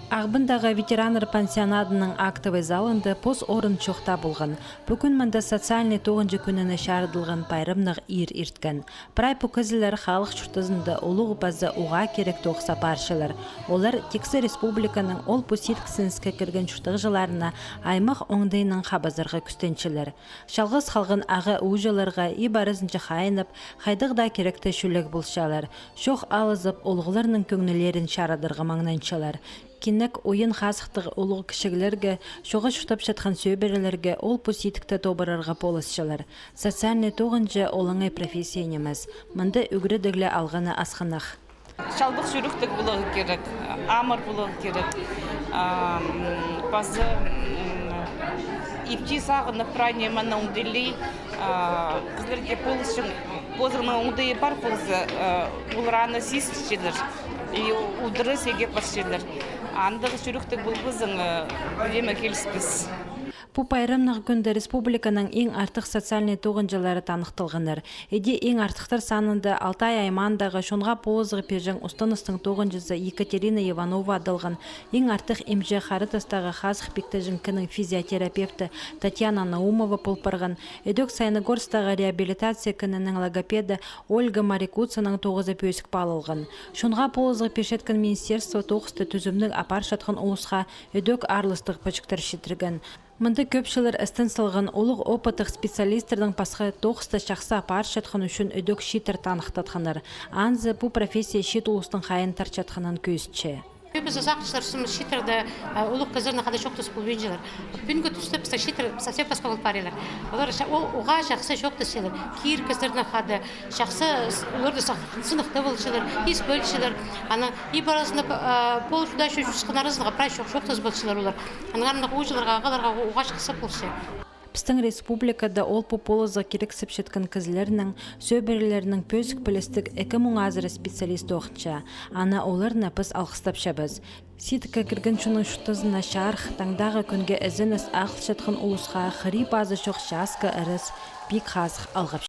Ағбындағы ветераныр пансионадының актовый залында пос орын чоқта болған. Бүгін мында социальный тоғынжы күніні шарыдылған пайрымнық ир ирткен. Прай пөкізілер халық шүртізінде олығы базы уға керек тоқса паршылар. Олар Тексы республиканың ол пуситкісінске кірген шүртіғжыларына аймақ оңдайының қабазырға күстеншілер. Шалғыз қалғын ағы ұжыларға ибарызынчы қайынып, қайдығда керекті шүлік бұлшалар. Шоқ алызып, олғыларының көңілерін шарадырға маңнаншалар. Кинек ойын қасықтығы олығы кішігілерге, шоға шүтіп жатқан сөйберілерге ол пуситікті тобырарға полысшылар. Социальный тоғынжы олыңай профессия неміз. Мұнда үгірі алғаны асқанақ. Шалбық жүріктік бұлығы керек, амыр бұлығы керек. Базы ипти сағыны прайне мана ұңдели, қызлерге полысшын, позырның ұңдайы бар полысы, ұлыраны сестішелер. И удыры сеге паршелер. Андығы жүріктік бұл бұзың білемі келіспіз. Бұл пайрымнық күнді республиканың ең артық социальный тоғынжылары танықтылғыныр. Еде ең артықтар санында Алтай аймандағы шонға полызғы пежің ұстаныстың тоғынжызы Екатерина Иванова адылған. Ең артық емже қарытастағы қазық пектежін кінің физиотерапевті Татьяна Наумова полпарған. Едік Сайнығорстағы реабилитация кінінің логопеды Ольга Марикуцаның тоғызы пөсік балылған. Шонға полызғы пешеткін министерство тоғысты түзімнің апар шатқан ұлысқа едік арлыстық пачықтар шетірген. Мұнда көпшілер істін сылған олық опытық специалистердің пасқа тоқысты шақса апар шатқан үшін өдік шетір танықтатқаныр. Анзы бұл профессия шет ұлыстың қайын тарчатқанын көзітші. Biz uzakçılar şitirde uluk kızlarına kadar çok da buluncular. Bugün üstü biz şitir совсем paspal paraylar. Onlar oğa şahsı çok da şeyler. Kir kızlarına kadar şahsı onlar da sınıfta buluşular. His bölüşüler. Ana ibarasında poluşda şu çıkınarızlığa pray çok da buluşular onlar. Anlarında uçularga ağalarga oğa şahsı buluşuyor. Біздің республикада ол полозға керексіп шеткен кізілерінің, сөйберлерінің пөзік білістік 2000 азыры специалист оғынша. Ана оларына біз алқыстап шабыз. Ситікі кірген шының шүттізіна шарх, таңдағы күнге ізініс ақыл шеткен ұлысқа қыри базы шоқ шасқы іріс, бик қазық алғап.